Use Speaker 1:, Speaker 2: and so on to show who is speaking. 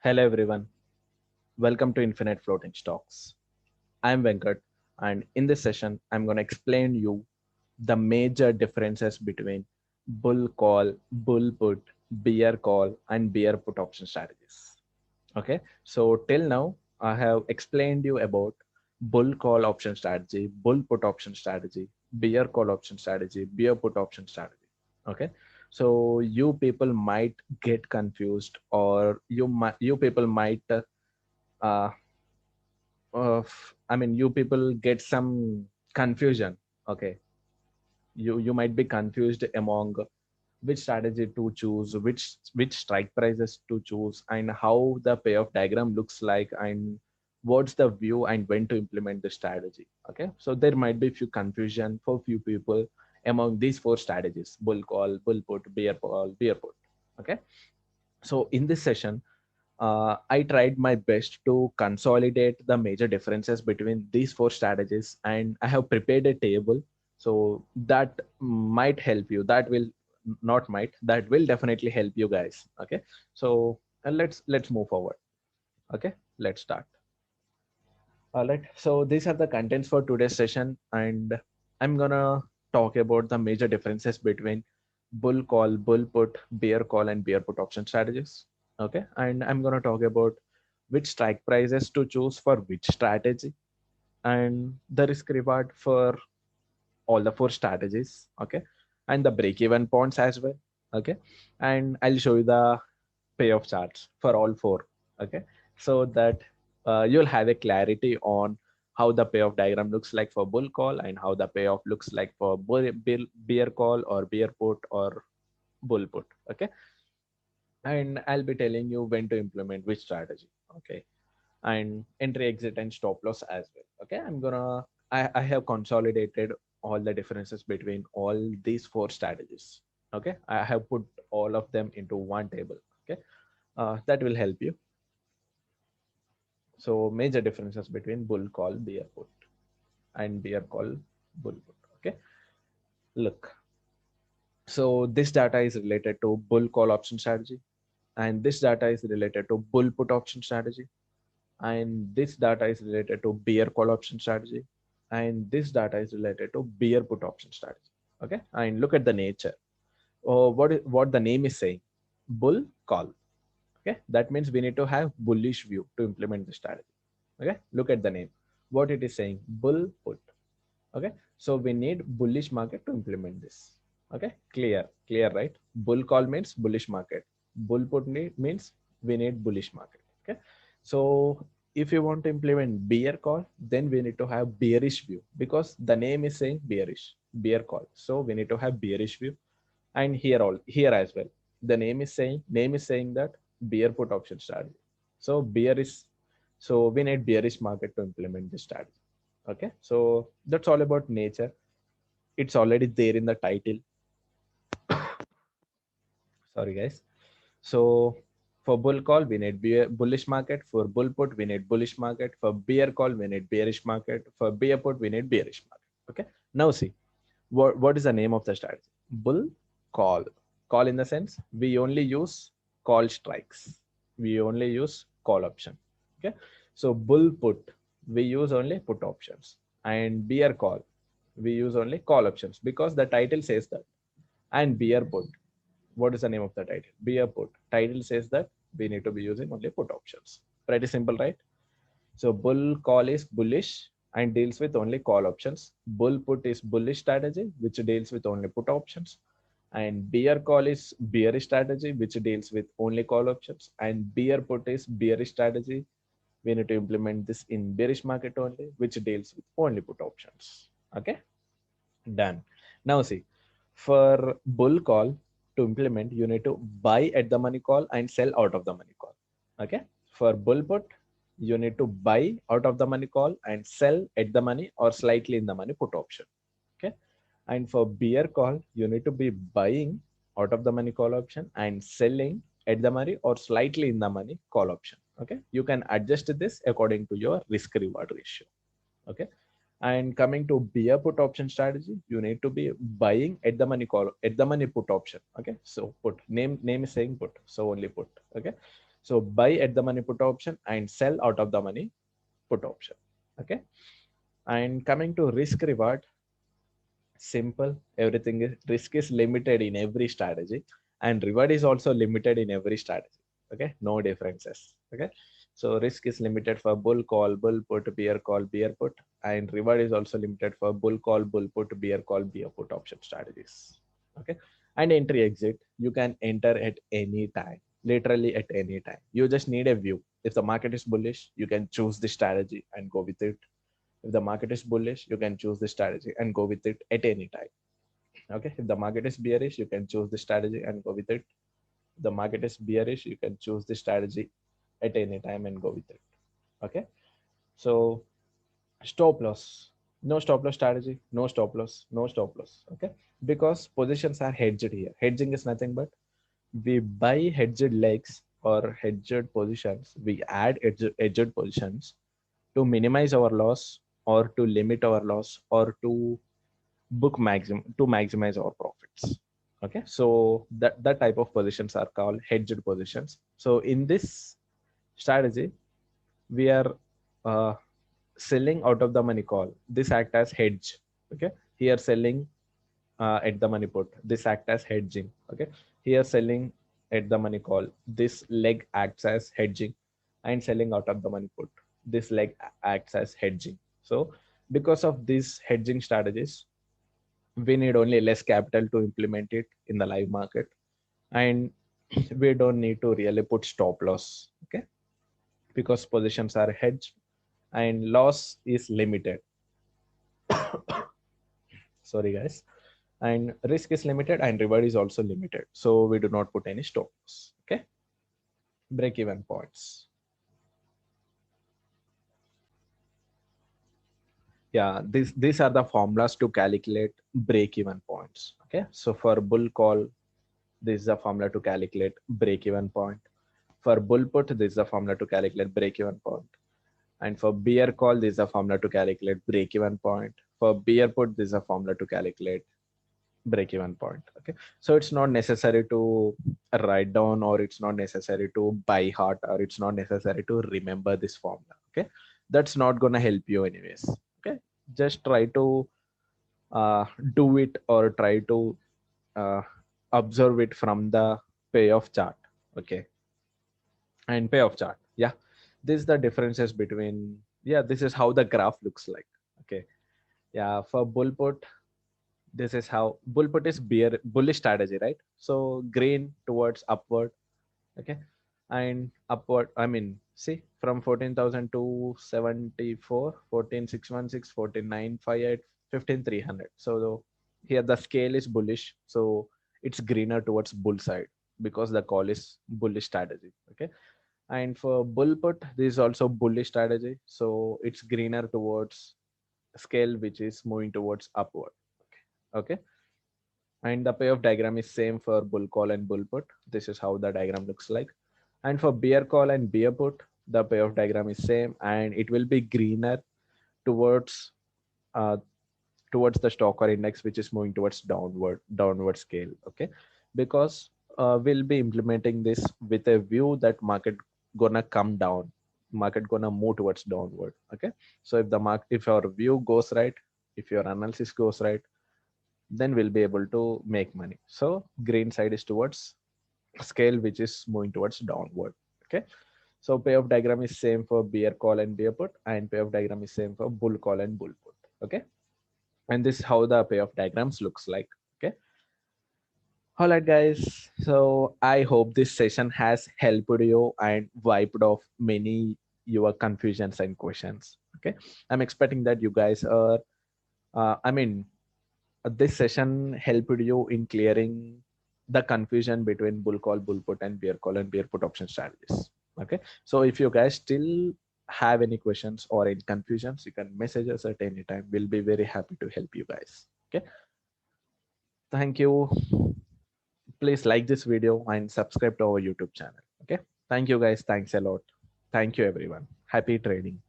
Speaker 1: Hello everyone, welcome to Infinite Floating Stocks. I'm Venkat, and in this session, I'm going to explain you the major differences between bull call, bull put, bear call, and bear put option strategies. Okay, so till now, I have explained you about bull call option strategy, bull put option strategy, bear call option strategy, bear put option strategy. Okay, so you people might get confused, or you people might uh, you people get some confusion. Okay, you might be confused among which strategy to choose, which strike prices to choose, and how the payoff diagram looks like, and what's the view and when to implement the strategy. Okay, so there might be few confusion for few people among these four strategies: bull call, bull put, bear call, bear put. Okay, so in this session, I tried my best to consolidate the major differences between these four strategies, and I have prepared a table. So that might help you. That will not might that will definitely help you guys. Okay, so let's move forward. Okay, let's start. All right. So these are the contents for today's session, and I'm gonna talk about the major differences between bull call, bull put, bear call, and bear put option strategies. Okay, and I'm gonna talk about which strike prices to choose for which strategy, and the risk reward for all the four strategies. Okay, and the break even points as well. Okay, and I'll show you the payoff charts for all four. Okay, so that you'll have a clarity on how the payoff diagram looks like for bull call, and how the payoff looks like for bear call, or bear put, or bull put. Okay, and I'll be telling you when to implement which strategy. Okay, and entry, exit, and stop loss as well. Okay, I have consolidated all the differences between all these four strategies. Okay, I have put all of them into one table. Okay, that will help you. So major differences between bull call, bear put, and bear call, bull put. Okay, look. So this data is related to bull call option strategy, and this data is related to bull put option strategy, and this data is related to bear call option strategy, and this data is related to bear put option strategy. Okay, and look at the nature. What the name is saying, bull call. Okay, that means we need to have bullish view to implement the strategy. Okay, look at the name, what it is saying, bull put. Okay, so we need bullish market to implement this. Okay, clear, right? Bull call means bullish market, bull put means we need bullish market. Okay, so if you want to implement bear call, then we need to have bearish view, because the name is saying bearish, bear call, so we need to have bearish view. And here as well, the name is saying that bear put option strategy, so we need bearish market to implement this strategy. Okay, so that's all about nature. It's already there in the title. Sorry guys. So for bull call, we need bullish market. For bull put, we need bullish market. For bear call, we need bearish market. For bear put, we need bearish market. Okay, now see, what is the name of the strategy? Bull call. Call in the sense we only use call strikes, we only use call option. Okay, so bull put, we use only put options, and bear call, we use only call options, because the title says that. And bear put, what is the name of the title? Bear put, title says that we need to be using only put options. Pretty simple, right? So bull call is bullish and deals with only call options. Bull put is bullish strategy, which deals with only put options. And bear call is bearish strategy, which deals with only call options. And bear put is bearish strategy. We need to implement this in bearish market only, which deals with only put options. Okay, done. Now see, for bull call to implement, you need to buy at the money call and sell out of the money call. Okay. For bull put, you need to buy out of the money call and sell at the money or slightly in the money put option. Okay. And for bear call, you need to be buying out of the money call option and selling at the money or slightly in the money call option. Okay. You can adjust this according to your risk reward ratio. Okay, and coming to bear put option strategy, you need to be buying at the money call, at the money put option. Okay, so put, name is saying put, so only put. Okay, So buy at the money put option and sell out of the money put option. Okay. And coming to risk reward, simple. Everything is risk is limited in every strategy, and reward is also limited in every strategy. Okay, no differences. Okay, so risk is limited for bull call, bull put, bear call, bear put, and reward is also limited for bull call, bull put, bear call, bear put option strategies. Okay, and entry exit, you can enter at any time, literally at any time. You just need a view. If the market is bullish, you can choose the strategy and go with it. If the market is bullish, you can choose the strategy and go with it at any time. Okay. If the market is bearish, you can choose the strategy and go with it. If the market is bearish, you can choose the strategy at any time and go with it. Okay. So stop loss, no stop loss strategy, no stop loss, no stop loss. Okay. Because positions are hedged here. Hedging is nothing but we buy hedged legs or hedged positions. We add hedged positions to minimize our loss or to limit our loss or to book maximum to maximize our profits. Okay, so that type of positions are called hedged positions. So in this strategy, we are uh, selling out of the money call. This act as hedge. Okay, here selling at the money put. This act as hedging. Okay, here selling at the money call. This leg acts as hedging, and selling out of the money put. This leg acts as hedging. So because of these hedging strategies, we need only less capital to implement it in the live market, and we don't need to really put stop loss. Okay, because positions are hedged and loss is limited. Sorry guys. And risk is limited and reward is also limited, so we do not put any stop loss. Okay, break even points. Yeah, these are the formulas to calculate break even points. Okay, so for bull call, this is the formula to calculate break even point. For bull put, this is the formula to calculate break even point. And for bear call, this is a formula to calculate break even point. For bear put, this is a formula to calculate break even point. Okay, so it's not necessary to write down, or it's not necessary to buy heart, or it's not necessary to remember this formula. Okay, that's not gonna help you anyways. Okay, just try to uh, do it, or try to uh, observe it from the payoff chart. Okay, and payoff chart. Yeah, this is the differences between. Yeah, this is how the graph looks like. Okay, yeah, for bull put, this is how bull put is bullish strategy, right? So green towards upward. Okay, and upward, I mean, see, from 14,000 to 74, 14,616, 14,958, 15,300. So here the scale is bullish, so it's greener towards bull side because the call is bullish strategy. Okay, and for bull put, this is also bullish strategy, so it's greener towards scale which is moving towards upward. Okay, and the payoff diagram is same for bull call and bull put. This is how the diagram looks like. And for bear call and bear put, the payoff diagram is same, and it will be greener towards uh, towards the stock or index which is moving towards downward scale. Okay, because we'll be implementing this with a view that market gonna come down, market gonna move towards downward. Okay, so if our view goes right, if your analysis goes right, then we'll be able to make money. So green side is towards scale which is moving towards downward. Okay, so payoff diagram is same for bear call and bear put, and payoff diagram is same for bull call and bull put. Okay, and this is how the payoff diagrams looks like. Okay, all right guys, so I hope this session has helped you and wiped off many your confusions and questions. Okay, I'm expecting that you guys are I mean this session helped you in clearing the confusion between bull call, bull put, and bear call and bear put option strategies. Okay, so if you guys still have any questions or any confusions, you can message us at any time. We'll be very happy to help you guys. Okay, thank you. Please like this video and subscribe to our YouTube channel. Okay, thank you guys. Thanks a lot. Thank you everyone. Happy trading.